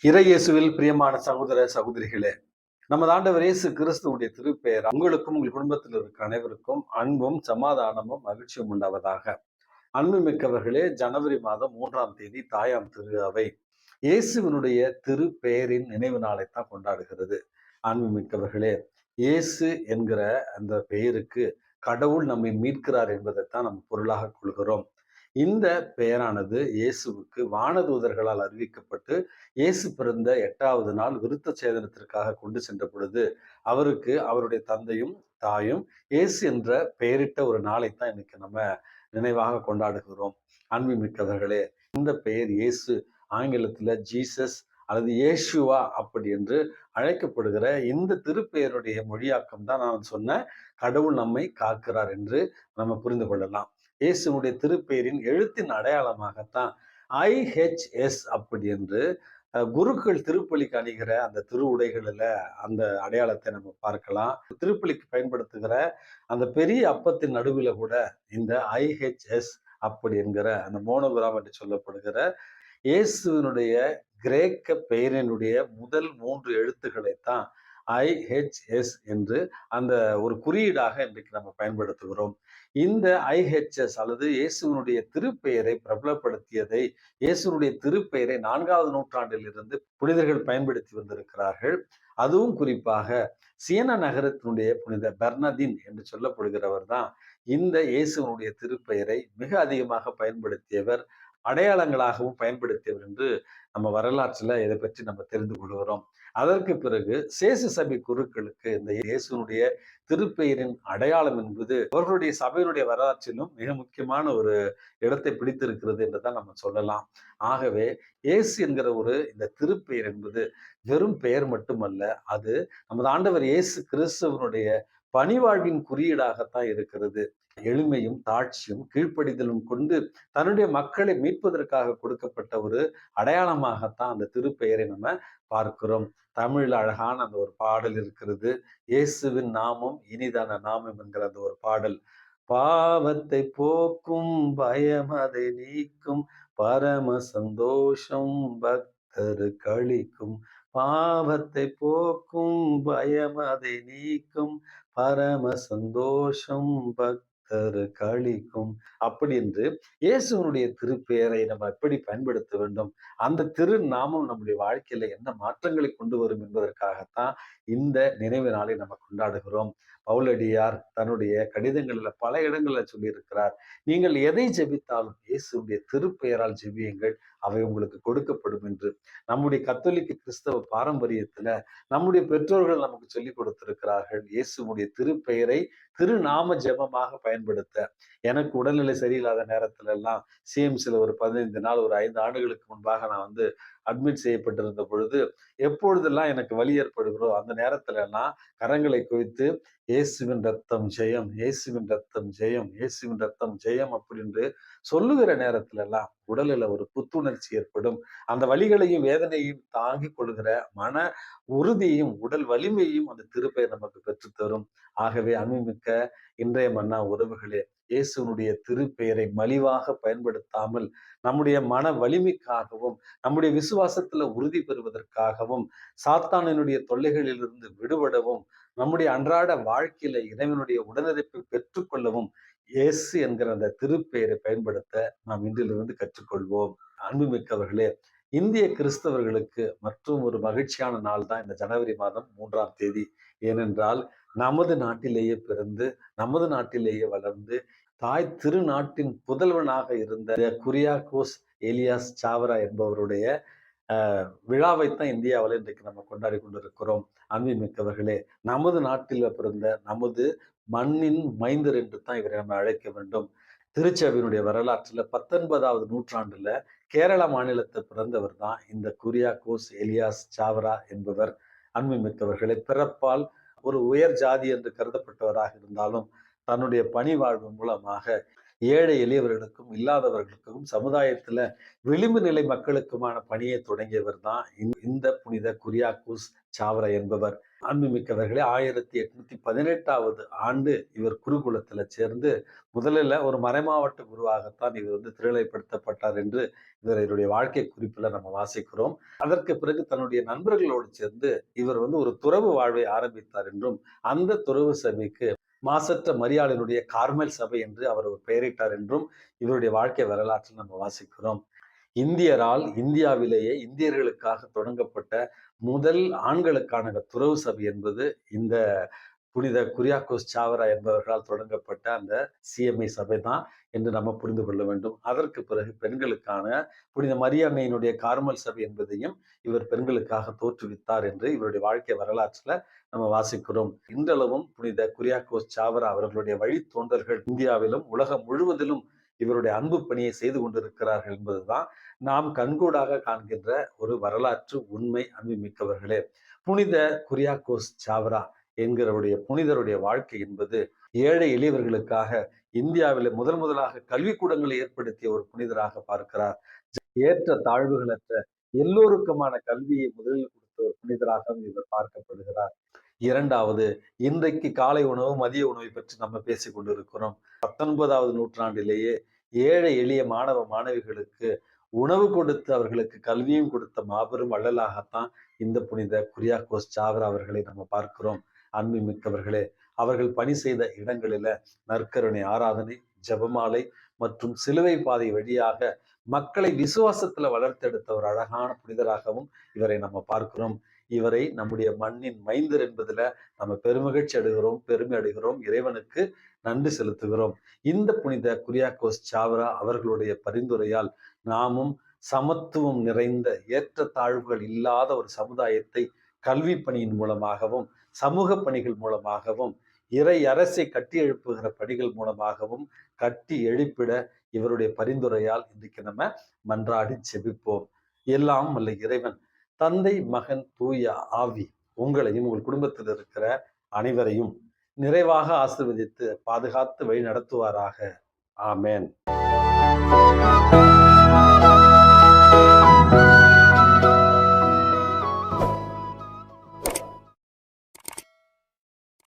இறையேசுவில் பிரியமான சகோதர சகோதரிகளே, நமது ஆண்டவர் இயேசு கிறிஸ்துவுடைய திருப்பெயர் உங்களுக்கும் உங்கள் குடும்பத்தில் இருக்கிற அனைவருக்கும் அன்பும் சமாதானமும் மகிழ்ச்சியும் உண்டாவதாக. அன்புமிக்கவர்களே, ஜனவரி மாதம் 3ஆம் தேதி தாயாம் திரு அவை இயேசுவினுடைய திருப்பெயரின் நினைவு நாளைத்தான் கொண்டாடுகிறது. அன்புமிக்கவர்களே, இயேசு என்கிற அந்த பெயருக்கு கடவுள் நம்மை மீட்கிறார் என்பதைத்தான் நம்ம பொருளாக கொள்கிறோம். இந்த பெயரானது இயேசுவுக்கு வானதூதர்களால் அறிவிக்கப்பட்டு, இயேசு பிறந்த 8வது நாள் விருத்த சேதனத்திற்காக கொண்டு சென்ற பொழுது, அவருக்கு அவருடைய தந்தையும் தாயும் இயேசு என்ற பெயரிட்ட ஒரு நாளைத்தான் இன்னைக்கு நம்ம நினைவாக கொண்டாடுகிறோம். அன்புமிக்கவர்களே, இந்த பெயர் இயேசு ஆங்கிலத்துல ஜீசஸ் அல்லது இயேசுவா அப்படி என்று அழைக்கப்படுகிற இந்த திருப்பெயருடைய மொழியாக்கம் தான் நான் சொன்ன கடவுள் நம்மை காக்கிறார் என்று நம்ம புரிந்து கொள்ளலாம். இயேசுனுடைய திருப்பெயரின் எழுத்தின் அடையாளமாகத்தான் IHS அப்படி என்று குருக்கள் திருப்பலிக்கு அணிகிற அந்த திரு உடைகளில் அந்த அடையாளத்தை நம்ம பார்க்கலாம். திருப்பலிக்கு பயன்படுத்துகிற அந்த பெரிய அப்பத்தின் நடுவில் கூட இந்த IHS அப்படி என்கிற அந்த மோனோகிராம் என்று சொல்லப்படுகிற இயேசுவினுடைய கிரேக்க பெயரினுடைய முதல் 3 எழுத்துக்களைத்தான் IHS என்று அந்த ஒரு குறியீடாக இன்றைக்கு நம்ம பயன்படுத்துகிறோம். இந்த IHS அல்லது இயேசுவினுடைய திருப்பெயரை பிரபலப்படுத்தியதை, இயேசுனுடைய திருப்பெயரை 4வது நூற்றாண்டில் இருந்து புனிதர்கள் பயன்படுத்தி வந்திருக்கிறார்கள். அதுவும் குறிப்பாக சியனா நகரத்தினுடைய புனித பெர்னதின் என்று சொல்லப்படுகிறவர் தான் இந்த இயேசுனுடைய திருப்பெயரை மிக அதிகமாக பயன்படுத்தியவர், அடையாளங்களாகவும் பயன்படுத்தியவர் என்று நம்ம வரலாற்றுல இதை பற்றி நம்ம தெரிந்து கொள்கிறோம். அதற்கு பிறகு சேசு சபை குருக்களுக்கு இந்த இயேசுனுடைய திருப்பெயரின் அடையாளம் என்பது அவர்களுடைய சபையினுடைய வரலாற்றிலும் மிக முக்கியமான ஒரு இடத்தை பிடித்திருக்கிறது என்றுதான் நம்ம சொல்லலாம். ஆகவே இயேசு என்கிற இந்த திருப்பெயர் என்பது வெறும் பெயர் மட்டுமல்ல, அது நமது ஆண்டவர் இயேசு கிறிஸ்துவனுடைய பணிவாழ்வின் குறியீடாகத்தான் இருக்கிறது. எளிமையும் தாட்சியும் கீழ்ப்படிதலும் கொண்டு தன்னுடைய மக்களை மீட்பதற்காக கொடுக்கப்பட்ட ஒரு அடையாளமாகத்தான் அந்த திருப்பெயரை நம்ம பார்க்கிறோம். தமிழ்ல அழகான அந்த ஒரு பாடல் இருக்கிறது. இயேசுவின் நாமம் இனிதான நாமம் என்கிற அந்த ஒரு பாடல். பாவத்தை போக்கும் பயம் அதை நீக்கும் பரம சந்தோஷம் பக்தரு கழிக்கும். பாவத்தை போக்கும் பயம் அதை நீக்கும் பரம சந்தோஷம் கழிக்கும் அப்படி என்று இயேசுவனுடைய திருப்பெயரை நம்ம எப்படி பயன்படுத்த வேண்டும், அந்த திருநாமம் நம்முடைய வாழ்க்கையில என்ன மாற்றங்களை கொண்டு வரும் என்பதற்காகத்தான் இந்த நினைவு நாளை நம்ம கொண்டாடுகிறோம். பவுலடியார் தன்னுடைய கடிதங்கள்ல பல இடங்கள்ல சொல்லி இருக்கிறார், நீங்கள் எதை ஜெபித்தாலும் இயேசுடைய திருப்பெயரால் ஜெபியுங்கள், அவை உங்களுக்கு கொடுக்கப்படும் என்று. நம்முடைய கத்தோலிக்க கிறிஸ்தவ பாரம்பரியத்துல நம்முடைய பெற்றோர்கள் நமக்கு சொல்லிக் கொடுத்திருக்கிறார்கள், இயேசுடைய திருப்பெயரை திருநாம ஜெபமாக பயன்படுத்த. எனக்கு உடல்நிலை சரியில்லாத நேரத்துல எல்லாம் சிஎம்சில ஒரு 15 நாள், ஒரு 5 ஆண்டுகளுக்கு முன்பாக நான் அட்மிட் செய்யப்பட்டிருந்த பொழுது, எப்பொழுதெல்லாம் எனக்கு வலி ஏற்படுகிறோ அந்த நேரத்துல எல்லாம் கரங்களை குவித்து இயேசுவின் ரத்தம் ஜெயம், இயேசுவின் ரத்தம் ஜெயம், இயேசுவின் ரத்தம் ஜெயம் அப்படின்னு சொல்லுகிற நேரத்துல எல்லாம் உடலில் ஒரு புத்துணர்ச்சி ஏற்படும். அந்த வலிகளையும் வேதனையும் தாங்கிக் கொள்கிற மன உறுதியையும் உடல் வலிமையையும் அந்த திருப்பெயர் நமக்கு பெற்றுத்தரும். ஆகவே அன்புமிக்க இன்றைய மன்னா உறவுகளே, இயேசுனுடைய திருப்பெயரை மலிவாக பயன்படுத்தாமல் நம்முடைய மன வலிமைக்காகவும் நம்முடைய விசுவாசத்துல உறுதி பெறுவதற்காகவும் சாத்தானினுடைய தொல்லைகளிலிருந்து விடுபடவும் நம்முடைய அன்றாட வாழ்க்கையில இறைவனுடைய உடனிருப்பை பெற்றுக்கொள்ளவும் இயேசு என்கிற அந்த திருப்பெயரை பயன்படுத்த நாம் இன்றிலிருந்து கற்றுக்கொள்வோம். அன்புமிக்கவர்களே, இந்திய கிறிஸ்தவர்களுக்கு மற்றும் ஒரு மகிழ்ச்சியான நாள் தான் இந்த ஜனவரி மாதம் 3ஆம் தேதி. ஏனென்றால் நமது நாட்டிலேயே பிறந்து நமது நாட்டிலேயே வளர்ந்து தாய் திருநாட்டின் புதல்வனாக இருந்த குரியாகோஸ் எலியாஸ் சாவரா என்பவருடைய விழாவைத்தான் இந்தியாவில் இன்றைக்கு நம்ம கொண்டாடி கொண்டிருக்கிறோம். அன்புமிக்கவர்களே, நமது நாட்டில் பிறந்த நமது மண்ணின் மைந்தர் என்று தான் இவரை நம்ம அழைக்க வேண்டும். திருச்சபையினுடைய வரலாற்றுல 19வது நூற்றாண்டுல கேரள மாநிலத்தை பிறந்தவர் தான் இந்த குரியாகோஸ் எலியாஸ் சாவரா என்பவர். அன்புமிக்கவர்களை, பிறப்பால் ஒரு உயர் ஜாதி என்று கருதப்பட்டவராக இருந்தாலும் தன்னுடைய பணி வாழ்வு மூலமாக ஏழை எளியவர்களுக்கும் இல்லாதவர்களுக்கும் சமுதாயத்துல விளிம்பு நிலை மக்களுக்குமான பணியை தொடங்கியவர் தான் இந்த புனித குரியாக்கூஸ் சாவரா என்பவர். அன்புமிக்கவர்களே, 1818வது ஆண்டு இவர் குருகுலத்துல சேர்ந்து முதலில் ஒரு மறைமாவட்ட குருவாகத்தான் இவர் திருநிலைப்படுத்தப்பட்டார் என்று இவருடைய வாழ்க்கை குறிப்புல நம்ம வாசிக்கிறோம். அதற்கு பிறகு தன்னுடைய நண்பர்களோடு சேர்ந்து இவர் ஒரு துறவு வாழ்வை ஆரம்பித்தார் என்றும், அந்த துறவு சபைக்கு மாசற்ற மரியாளினுடைய கார்மல் சபை என்று அவர் ஒரு பெயரிட்டார் என்றும் இவருடைய வாழ்க்கை வரலாற்றில் நம்ம வாசிக்கிறோம். இந்தியரால் இந்தியாவிலேயே இந்தியர்களுக்காக தொடங்கப்பட்ட முதல் ஆண்களுக்கான துறவு சபை என்பது இந்த புனித குரியாக்கோஸ் சாவரா என்பவர்களால் தொடங்கப்பட்ட அந்த சிஎம்ஐ சபை தான் என்று நம்ம புரிந்து கொள்ள வேண்டும். அதற்கு பிறகு பெண்களுக்கான புனித மரியன்னையினுடைய கார்மல் சபை என்பதையும் இவர் பெண்களுக்காக தோற்றுவித்தார் என்று இவருடைய வாழ்க்கை வரலாற்றுல நம்ம வாசிக்கிறோம். இன்றளவும் புனித குரியாக்கோஸ் சாவரா அவர்களுடைய வழித்தோன்றல்கள் இந்தியாவிலும் உலகம் முழுவதிலும் இவருடைய அன்பு பணியை செய்து கொண்டிருக்கிறார்கள் என்பதுதான் நாம் கண்கூடாக காண்கின்ற ஒரு வரலாற்று உண்மை. அன்புமிக்கவர்களே, புனித குரியாக்கோஸ் சாவரா என்கிறவருடைய புனிதருடைய வாழ்க்கை என்பது ஏழை எளியவர்களுக்காக இந்தியாவில் முதலாக கல்விக்கூடங்களை ஏற்படுத்திய ஒரு புனிதராக பார்க்கிறார். ஏற்ற தாழ்வுகளற்ற எல்லோருக்குமான கல்வியை முதலில் கொடுத்த ஒரு புனிதராகவும் இவர் பார்க்கப்படுகிறார். இரண்டாவது, இன்றைக்கு காலை உணவு மதிய உணவை பற்றி நம்ம பேசிக் கொண்டிருக்கிறோம். 19வது நூற்றாண்டிலேயே ஏழை எளிய மாணவ மாணவிகளுக்கு உணவு கொடுத்து அவர்களுக்கு கல்வியும் கொடுத்த மாபெரும் வள்ளலாகத்தான் இந்த புனித குரியாக்கோஸ் சாவரா அவர்களை நம்ம பார்க்கிறோம். அன்பு மிக்கவர்களே, அவர்கள் பணி செய்த இடங்களில நற்கருணை ஆராதனை, ஜெபமாலை மற்றும் சிலுவை பாதை வழியாக மக்களை விசுவாசத்துல வளர்த்தெடுத்த ஒரு அழகான புனிதராகவும் இவரை நம்ம பார்க்கிறோம். இவரை நம்முடைய மண்ணின் மைந்தர் என்பதுல நம்ம பெருமகிழ்ச்சி அடைகிறோம், பெருமை அடைகிறோம், இறைவனுக்கு நன்றி செலுத்துகிறோம். இந்த புனித குரியாக்கோஸ் சாவரா அவர்களுடைய பரிந்துரையால் நாமும் சமத்துவம் நிறைந்த ஏற்றத்தாழ்வுகள் இல்லாத ஒரு சமுதாயத்தை கல்வி பணியின் மூலமாகவும் சமூக பணிகள் மூலமாகவும் இறை அரசை கட்டி எழுப்புகிற பணிகள் மூலமாகவும் கட்டி எழுப்பிட இவருடைய பரிந்துரையால் இன்றைக்கு நம்ம மன்றாடி செபிப்போம். எல்லாம் வல்ல இறைவன் தந்தை, மகன், தூய ஆவி உங்களையும் உங்கள் குடும்பத்தில் இருக்கிற அனைவரையும் நிறைவாக ஆசீர்வதித்து பாதுகாத்து வழி நடத்துவாராக. ஆமேன்.